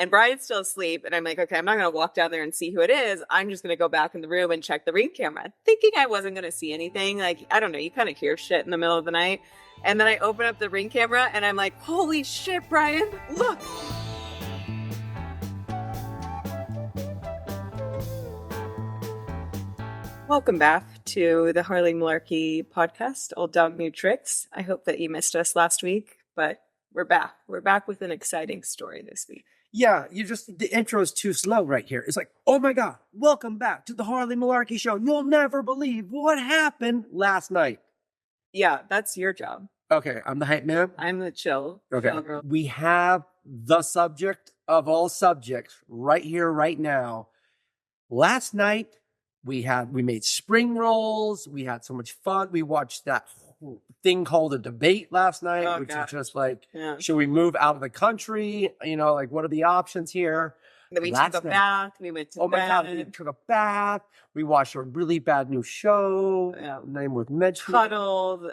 And Brian's still asleep. And I'm like, okay, I'm not going to walk down there and see who it is. I'm just going to go back in the room and check the Ring camera, thinking I wasn't going to see anything. Like, I don't know, you kind of hear shit in the middle of the night. And then I open up the Ring camera and I'm like, holy shit, Brian, look. Welcome back to the Harley and Malarkey Podcast, Old Dog New Tricks. I hope that you missed us last week, but we're back. We're back with an exciting story this week. Yeah, the intro is too slow right here. It's like, oh my God, welcome back to the Harley and Malarkey Show. You'll never believe what happened last night. Yeah, that's your job. Okay, I'm the hype man. I'm the chill. Okay, girl. We have the subject of all subjects right here, right now. Last night, we made spring rolls. We had so much fun. We watched that thing called a debate last night, which was just like, should we move out of the country? You know, like, what are the options here? And then we took a bath. We went to bed. My God, we took a bath. We watched a really bad new show. Name with Mitch. Cuddled.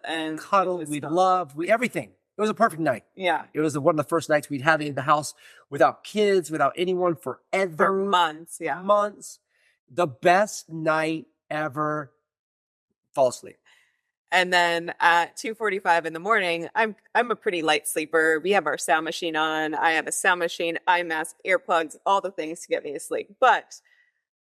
We loved. Everything. It was a perfect night. Yeah. It was one of the first nights we'd had in the house without kids, without anyone forever. For months, yeah. Months. The best night ever. Fall asleep. And then at 2:45 in the morning, I'm a pretty light sleeper. We have our sound machine on. I have a sound machine, eye mask, earplugs, all the things to get me to sleep. But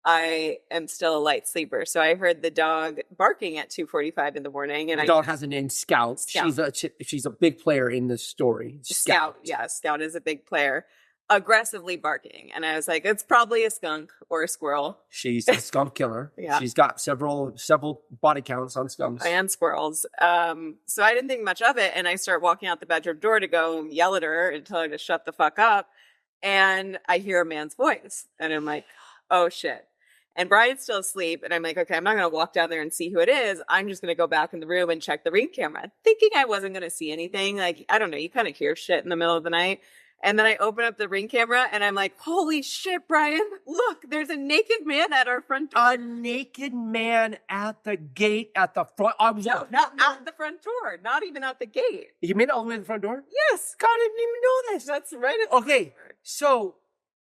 I am still a light sleeper. So I heard the dog barking at 2:45 in the morning. And the dog has a name, Scout. She's a big player in this story. Scout. Yeah, Scout is a big player. Aggressively barking. And I was like, it's probably a skunk or a squirrel. She's a skunk killer. Yeah. She's got several body counts on skunks. And squirrels. So I didn't think much of it. And I start walking out the bedroom door to go yell at her and tell her to shut the fuck up. And I hear a man's voice. And I'm like, oh shit. And Brian's still asleep. And I'm like, okay, I'm not going to walk down there and see who it is. I'm just going to go back in the room and check the Ring camera, thinking I wasn't going to see anything. Like, I don't know, you kind of hear shit in the middle of the night. And then I open up the Ring camera and I'm like, holy shit, Brian, look, there's a naked man at our front door. A naked man at the gate at the front. No, not at the front door. Not even at the gate. You made it all the way to the front door? Yes. God, I didn't even know this. That's right at the Okay, door. So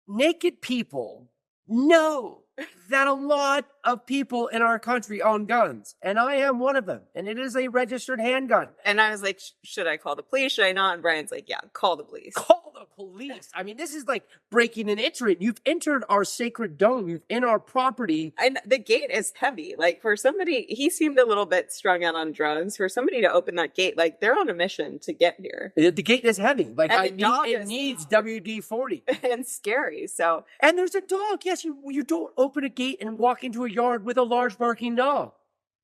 naked people know that a lot of people in our country own guns. And I am one of them. And it is a registered handgun. And I was like, should I call the police? Should I not? And Brian's like, yeah, call the police. Call the police. I mean, this is like breaking and entering. You've entered our sacred dome. You've in our property. And the gate is heavy. Like, for somebody, he seemed a little bit strung out on drugs. For somebody to open that gate, like, they're on a mission to get here. The gate is heavy. Like, it needs WD-40. And scary. So. And there's a dog. Yes, you don't open a gate and walk into a yard with a large barking dog.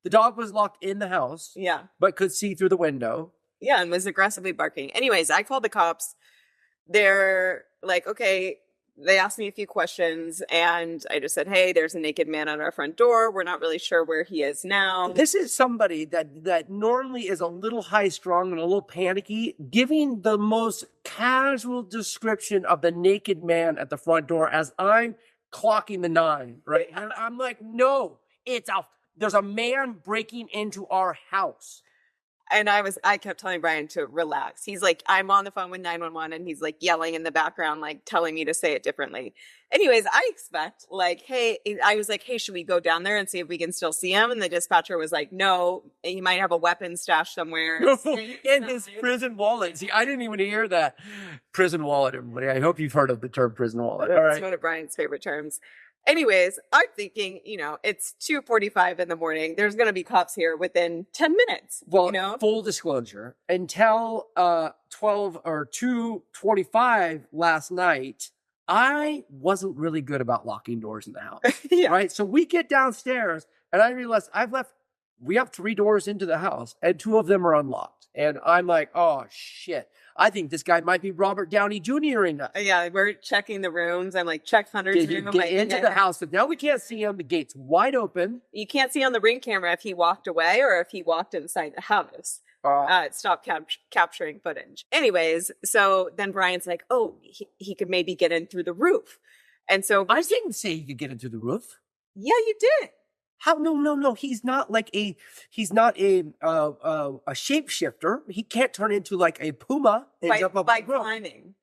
The dog was locked in the house. Yeah. But could see through the window. Yeah, and was aggressively barking. Anyways, I called the cops. They're like, okay, they asked me a few questions and I just said, hey, there's a naked man at our front door. We're not really sure where he is now. This is somebody that normally is a little high-strung and a little panicky, giving the most casual description of the naked man at the front door as I'm clocking the 9, right? And I'm like, no, there's a man breaking into our house. And I kept telling Brian to relax. He's like, I'm on the phone with 911 and he's like yelling in the background, like telling me to say it differently. Anyways, I expect I was like, hey, should we go down there and see if we can still see him? And the dispatcher was like, no, he might have a weapon stashed somewhere. In his prison wallet. See, I didn't even hear that. Prison wallet, everybody. I hope you've heard of the term prison wallet. All right. It's one of Brian's favorite terms. Anyways, I'm thinking, it's 2:45 in the morning. There's going to be cops here within 10 minutes. Well, full disclosure, until 12 or 2:25 last night, I wasn't really good about locking doors in the house. Yeah. Right? So we get downstairs and I realize we have 3 doors into the house and 2 of them are unlocked. And I'm like, oh shit. I think this guy might be Robert Downey Jr. in us. Yeah, we're checking the rooms. I'm like, check Hunter's room. Get into the house. But now we can't see him. The gate's wide open. You can't see on the Ring camera if he walked away or if he walked inside the house. It stopped capturing footage. Anyways, so then Brian's like, oh, he could maybe get in through the roof. And so I didn't say he could get in through the roof. Yeah, you did. How? No. He's not a shapeshifter. He can't turn into like a puma by climbing.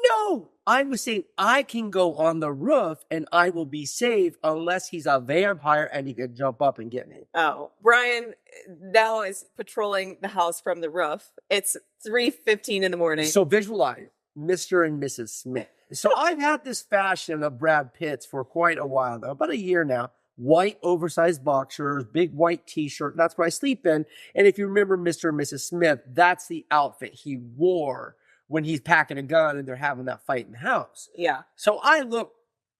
No, I was saying I can go on the roof and I will be safe unless he's a vampire and he can jump up and get me. Oh, Brian now is patrolling the house from the roof. It's 3:15 in the morning. So visualize Mr. and Mrs. Smith. So I've had this fashion of Brad Pitt's for quite a while now, about a year now. White oversized boxers, big white t-shirt. That's what I sleep in. And if you remember Mr. and Mrs. Smith, that's the outfit he wore when he's packing a gun and they're having that fight in the house. Yeah. So I look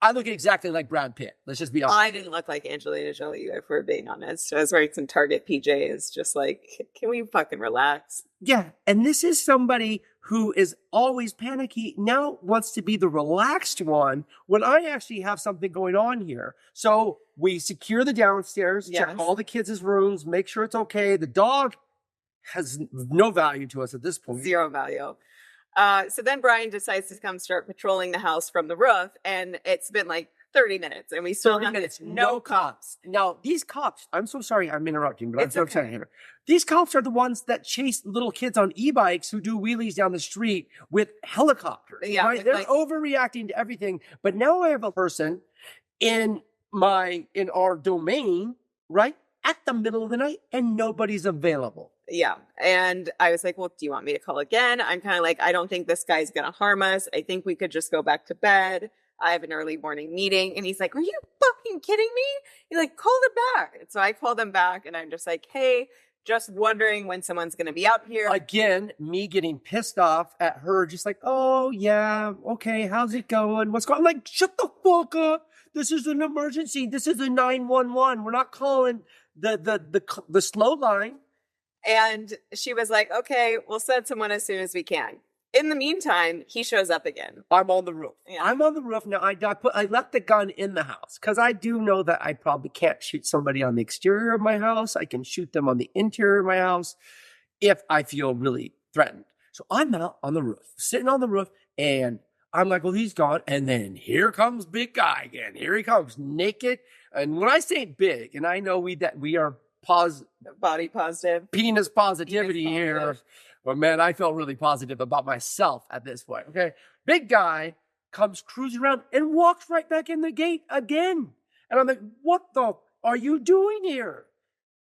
exactly like Brad Pitt. Let's just be honest. I didn't look like Angelina Jolie, if we're being honest. I was wearing some Target PJs, just like, can we fucking relax? Yeah. And this is somebody who is always panicky, now wants to be the relaxed one when I actually have something going on here. So we secure the downstairs, check all the kids' rooms, make sure it's okay. The dog has no value to us at this point. Zero value. So then Brian decides to come start patrolling the house from the roof, and it's been like 30 minutes, and we still 30 have minutes, no cops. Now, these cops, I'm so sorry I'm interrupting, but It's I'm so okay. excited here. These cops are the ones that chase little kids on e-bikes who do wheelies down the street with helicopters. Yeah, right? with, They're like- overreacting to everything. But now I have a person in our domain, right, at the middle of the night, and nobody's available. Yeah. And I was like, well, do you want me to call again? I'm kind of like, I don't think this guy's going to harm us. I think we could just go back to bed. I have an early morning meeting. And he's like, are you fucking kidding me? He's like, call them back. And so I call them back and I'm just like, hey, just wondering when someone's going to be out here. Again, me getting pissed off at her, just like, oh, yeah, okay, how's it going? What's going on? I'm like, shut the fuck up. This is an emergency. This is a 911. We're not calling the slow line. And she was like, okay, we'll send someone as soon as we can. In the meantime, he shows up again. I'm on the roof. Yeah. I'm on the roof now. I left the gun in the house because I do know that I probably can't shoot somebody on the exterior of my house. I can shoot them on the interior of my house if I feel really threatened. So I'm out on the roof, sitting on the roof, and I'm like, well, he's gone. And then here comes big guy again. Here he comes, naked. And when I say big, and I know we are Body positive. penis positivity Penis here. positive. But man, I felt really positive about myself at this point. Okay. Big guy comes cruising around and walks right back in the gate again. And I'm like, what the are you doing here?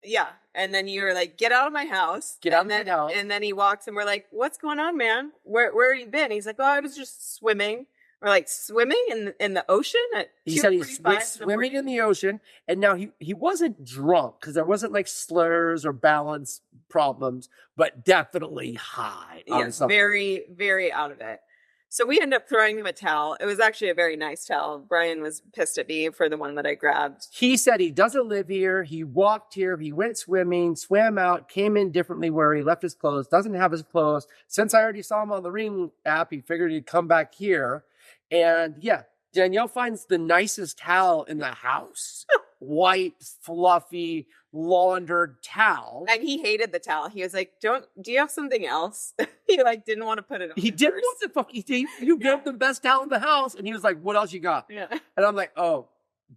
Yeah. And then you were like, get out of my house. Get out And of then, my house. And then he walks and we're like, what's going on, man? Where have you been? He's like, oh, I was just swimming. We're like, swimming in the ocean at He said he 2:45 went swimming in the ocean. And now he wasn't drunk because there wasn't like slurs or balance problems, but definitely high. on Yes, something. very, very out of it. So we ended up throwing him a towel. It was actually a very nice towel. Brian was pissed at me for the one that I grabbed. He said he doesn't live here. He walked here. He went swimming, swam out, came in differently where he left his clothes, doesn't have his clothes. Since I already saw him on the Ring app, he figured he'd come back here. And yeah, Danielle finds the nicest towel in the house. White, fluffy, laundered towel. And he hated the towel. He was like, do you have something else? He like didn't want to put it on. He didn't want to fuck. You gave the best towel in the house. And he was like, what else you got? Yeah. And I'm like, oh,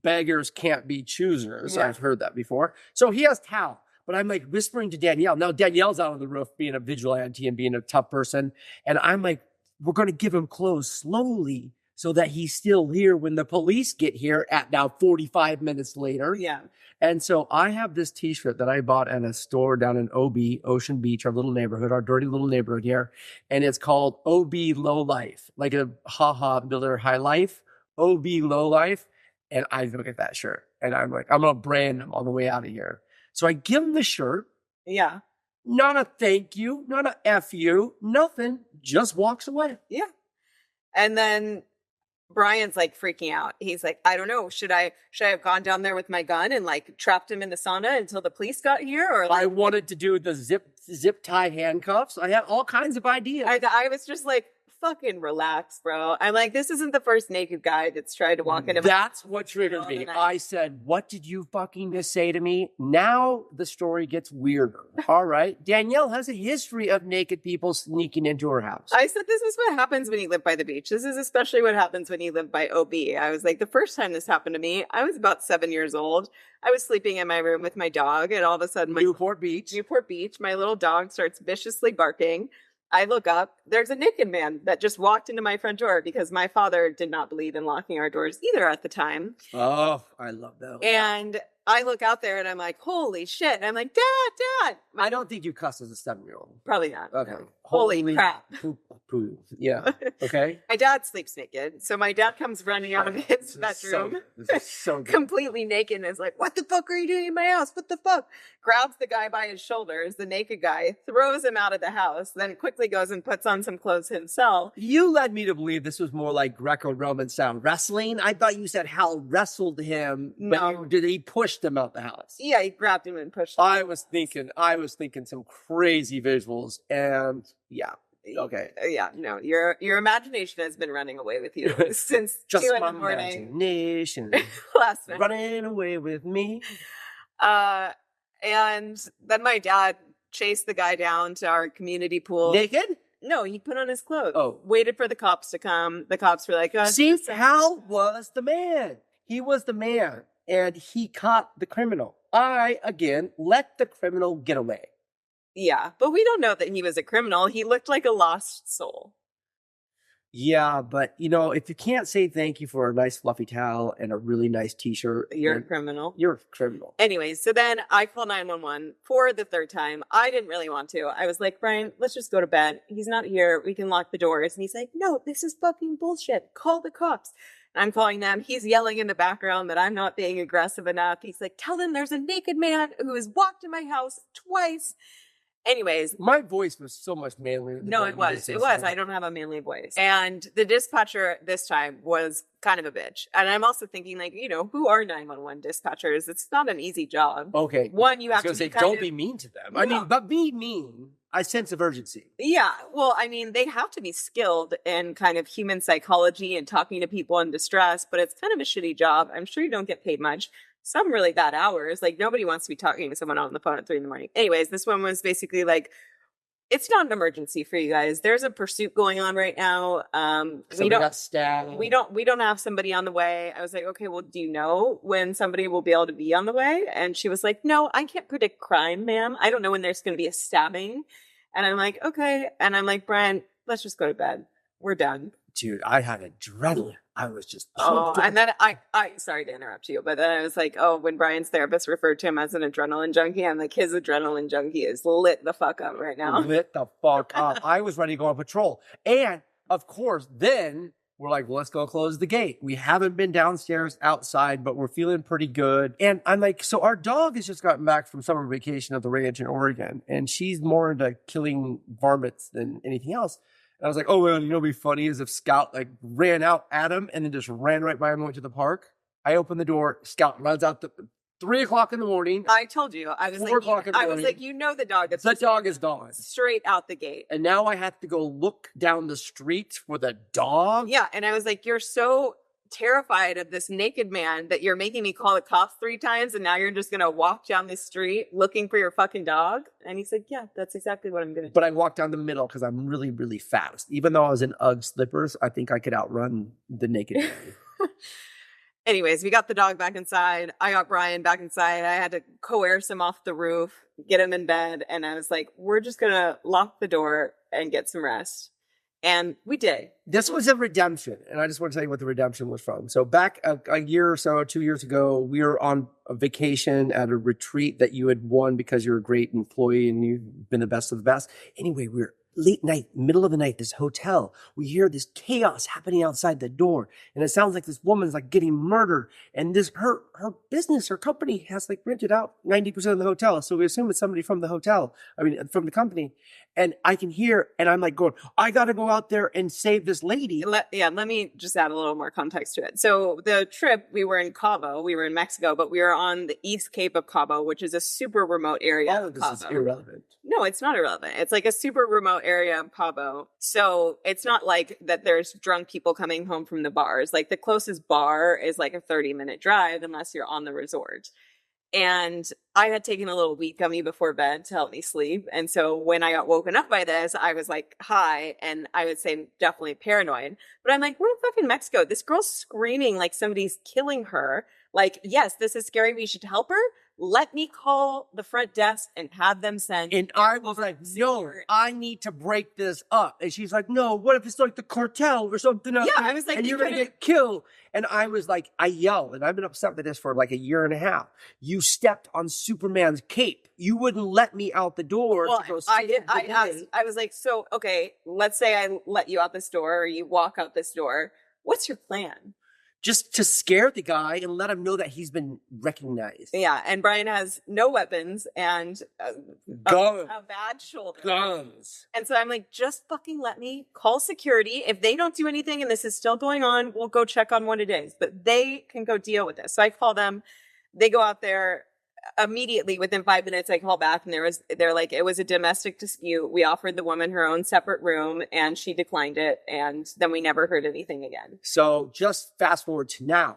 beggars can't be choosers. Yeah. I've heard that before. So he has towel. But I'm like whispering to Danielle. Now Danielle's out on the roof being a vigilante and being a tough person. And I'm like, we're going to give him clothes slowly so that he's still here when the police get here at now 45 minutes later. Yeah. And so I have this t-shirt that I bought at a store down in OB, Ocean Beach, our little neighborhood, our dirty little neighborhood here. And it's called OB Low Life, like a haha Miller High Life, OB Low Life. And I look at that shirt and I'm like, I'm going to brand him on the way out of here. So I give him the shirt, Yeah. not a thank you, not a F you, nothing, just walks away. Yeah. And then Brian's like freaking out. He's like, I don't know. Should I have gone down there with my gun and like trapped him in the sauna until the police got here? Or like, I wanted to do the zip tie handcuffs. I had all kinds of ideas. I was just like, fucking relax, bro. I'm like, this isn't the first naked guy that's tried to walk into my That's what triggered me. I said, what did you fucking just say to me? Now the story gets weirder. All right. Danielle has a history of naked people sneaking into her house. I said, this is what happens when you live by the beach. This is especially what happens when you live by OB. I was like, the first time this happened to me, I was about 7 years old. I was sleeping in my room with my dog, and all of a sudden, Newport Beach. my little dog starts viciously barking. I look up, there's a naked man that just walked into my front door because my father did not believe in locking our doors either at the time. Oh, I love that. And I look out there and I'm like, holy shit. And I'm like, Dad. I don't think you cuss as a 7-year-old. Probably not. Okay. No. Holy crap. Poo. Yeah. Okay. My dad sleeps naked. So my dad comes running out of his bedroom. This is so good. Completely naked and is like, what the fuck are you doing in my house? What the fuck? Grabs the guy by his shoulders, the naked guy, throws him out of the house, then quickly goes and puts on some clothes himself. You led me to believe this was more like Greco-Roman style wrestling. I thought you said Hal wrestled him, but No. he pushed him out the house. Yeah, he grabbed him and pushed him. I was thinking some crazy visuals, and yeah. Okay. Yeah, no, your imagination has been running away with you since Just 2 in my the morning imagination last night. running away with me. And then my dad chased the guy down to our community pool. Naked? No, he put on his clothes. Oh. Waited for the cops to come. The cops were like, See, Hal was the man. He was the man, and he caught the criminal. I, again, let the criminal get away. yeah, but we don't know that he was a criminal. He looked like a lost soul. Yeah, but, if you can't say thank you for a nice fluffy towel and a really nice t-shirt, You're a then criminal. you're a criminal. Anyways, so then I called 911 for the third time. I didn't really want to. I was like, Brian, let's just go to bed. He's not here. We can lock the doors. And he's like, no, this is fucking bullshit. Call the cops. And I'm calling them. He's yelling in the background that I'm not being aggressive enough. He's like, tell them there's a naked man who has walked in my house twice. Anyways. My voice was so much manlier. No, it was. It was. I don't have a manly voice. And the dispatcher this time was kind of a bitch. And I'm also thinking, like, who are 911 dispatchers? It's not an easy job. Okay. One, you have to say, be don't be mean to them. I mean, but be mean. I sense of urgency. Yeah. Well, I mean, they have to be skilled in kind of human psychology and talking to people in distress, but it's kind of a shitty job. I'm sure you don't get paid much. Some really bad hours. Like, nobody wants to be talking to someone on the phone at 3 a.m. Anyways, this one was basically like, it's not an emergency for you guys. There's a pursuit going on right now. Somebody got stabbed. We don't have somebody on the way. I was like, okay, well, do you know when somebody will be able to be on the way? And she was like, no, I can't predict crime, ma'am. I don't know when there's going to be a stabbing. And I'm like, okay. And I'm like, Brian, let's just go to bed. We're done. Dude, I had adrenaline. I was just... and then I sorry to interrupt you, but then I was like, when Brian's therapist referred to him as an adrenaline junkie, I'm like, his adrenaline junkie is lit the fuck up right now. Lit the fuck up. I was ready to go on patrol. And, of course, then we're like, well, let's go close the gate. We haven't been downstairs outside, but we're feeling pretty good. And I'm like, so our dog has just gotten back from summer vacation at the ranch in Oregon, and she's more into killing varmints than anything else. I was like, oh, well, what'd be funny is if Scout ran out at him and then just ran right by him and went to the park. I opened the door. Scout runs out 3 o'clock in the morning. I told you. I was 4 o'clock in the morning. I was like, the dog. The dog is gone. Straight out the gate. And now I have to go look down the street for the dog. Yeah. And I was like, you're so terrified of this naked man that you're making me call the cops 3 times, and now you're just gonna walk down the street looking for your fucking dog? And he said, yeah, that's exactly what I'm gonna do. But I walked down the middle because I'm really, really fast. Even though I was in Ugg slippers, I think I could outrun the naked man. Anyways, we got the dog back inside. I got Brian back inside. I had to coerce him off the roof, get him in bed, and I was like, we're just gonna lock the door and get some rest. And we did. This was a redemption. And I just want to tell you what the redemption was from. So back a year or so, 2 years ago, we were on a vacation at a retreat that you had won because you're a great employee and you've been the best of the best. Anyway, we were late night, middle of the night, this hotel. We hear this chaos happening outside the door. And it sounds like this woman's getting murdered. And her business, her company has rented out 90% of the hotel. So we assume it's somebody from the hotel. From the company. And I can hear, and I'm going, I got to go out there and save this lady. Let me just add a little more context to it. So the trip, we were in Cabo, we were in Mexico, but we were on the East Cape of Cabo, which is a super remote area. All of this is irrelevant. No, it's not irrelevant. It's a super remote area of Cabo. So it's not like that there's drunk people coming home from the bars. The closest bar is a 30-minute drive unless you're on the resort. And I had taken a little wheat gummy before bed to help me sleep. And so when I got woken up by this, I was high, and I would say definitely paranoid. But I'm we're in fucking Mexico. This girl's screaming like somebody's killing her. Yes, this is scary. We should help her. let me call the front desk and have them send. And I was like, no, I need to break this up. And she's like, no, what if it's like the cartel or something else? Yeah, I was like, and you're going to get killed. And I was like, I yelled, and I've been upset with this for like a year and a half. You stepped on Superman's cape. You wouldn't let me out the door to go I did. I asked, I was like, so, okay, let's say I let you out this door or you walk out this door. What's your plan? Just to scare the guy and let him know that he's been recognized. Yeah, and Brian has no weapons and a bad shoulder. Guns. And so I'm like, just fucking let me call security. If they don't do anything and this is still going on, we'll go check on what it is. But they can go deal with this. So I call them. They go out there. Immediately within 5 minutes, I call back and they're like, it was a domestic dispute. We offered the woman her own separate room and she declined it. And then we never heard anything again. So just fast forward to now.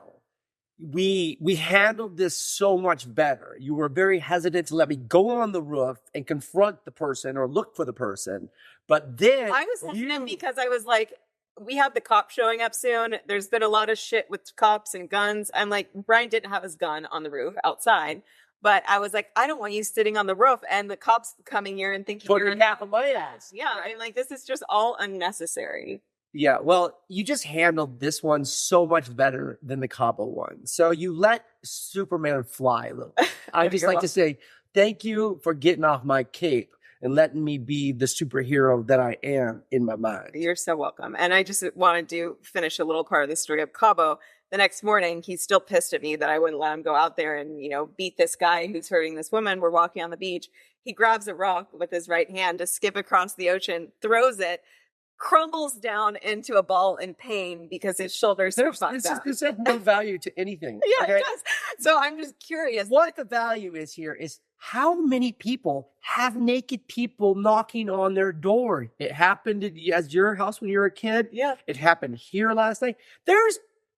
We handled this so much better. You were very hesitant to let me go on the roof and confront the person or look for the person. But then I was hesitant because I was like, we have the cop showing up soon. There's been a lot of shit with cops and guns. I'm like, Brian didn't have his gun on the roof outside. But I was like, I don't want you sitting on the roof and the cops coming here and thinking you're in half of my ass. Yeah, I'm like, this is just all unnecessary. Yeah, well, you just handled this one so much better than the Cabo one. So you let Superman fly a little. I just like to say thank you for getting off my cape and letting me be the superhero that I am in my mind. You're so welcome. And I just wanted to finish a little part of the story of Cabo. The next morning, he's still pissed at me that I wouldn't let him go out there and, beat this guy who's hurting this woman. We're walking on the beach. He grabs a rock with his right hand to skip across the ocean, throws it, crumbles down into a ball in pain because his shoulders are fucked up. This has no value to anything. Yeah, okay? It does. So I'm just curious. What the value is here is how many people have naked people knocking on their door. It happened at your house when you were a kid. Yeah. It happened here last night. There's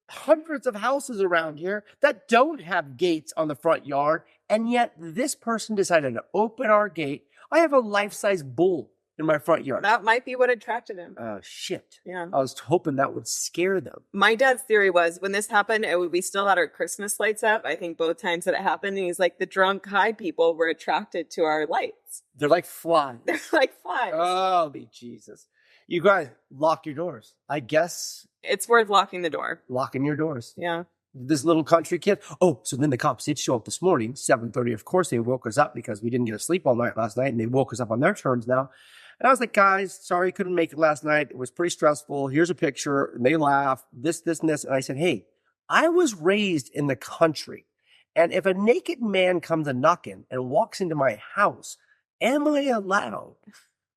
hundreds of houses around here that don't have gates on the front yard, and yet this person decided to open our gate. I have a life-size bull in my front yard. That might be what attracted him. Oh, shit. Yeah. I was hoping that would scare them. My dad's theory was when this happened, we still had our Christmas lights up. I think both times that it happened. And he's like, the drunk high people were attracted to our lights. They're like flies. They're like flies. Oh, Jesus. You guys lock your doors. I guess it's worth locking the door. Locking your doors. Yeah. This little country kid. Oh, so then the cops did show up this morning, 7:30. Of course, they woke us up because we didn't get to sleep all night last night, and they woke us up on their terms now. And I was like, guys, sorry, couldn't make it last night. It was pretty stressful. Here's a picture. And they laughed, this, and this. And I said, hey, I was raised in the country. And if a naked man comes a knocking and walks into my house, am I allowed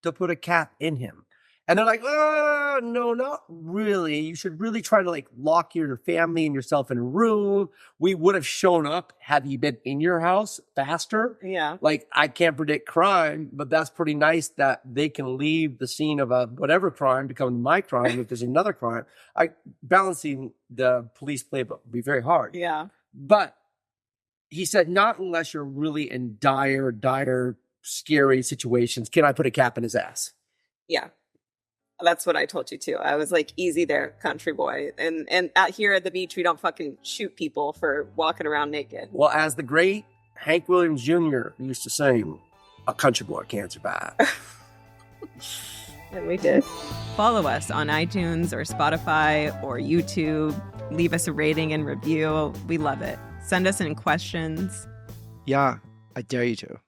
to put a cap in him? And they're like, oh, no, not really. You should really try to lock your family and yourself in a room. We would have shown up had he been in your house faster. Yeah. I can't predict crime, but that's pretty nice that they can leave the scene of a whatever crime become my crime if there's another crime. Balancing the police playbook would be very hard. Yeah. But he said, not unless you're really in dire, scary situations can I put a cap in his ass. Yeah. That's what I told you too. I was like, easy there, country boy. And out here at the beach, we don't fucking shoot people for walking around naked. Well, as the great Hank Williams Jr. used to say, a country boy can't survive. And we did. Follow us on iTunes or Spotify or YouTube. Leave us a rating and review. We love it. Send us any questions. Yeah, I dare you to.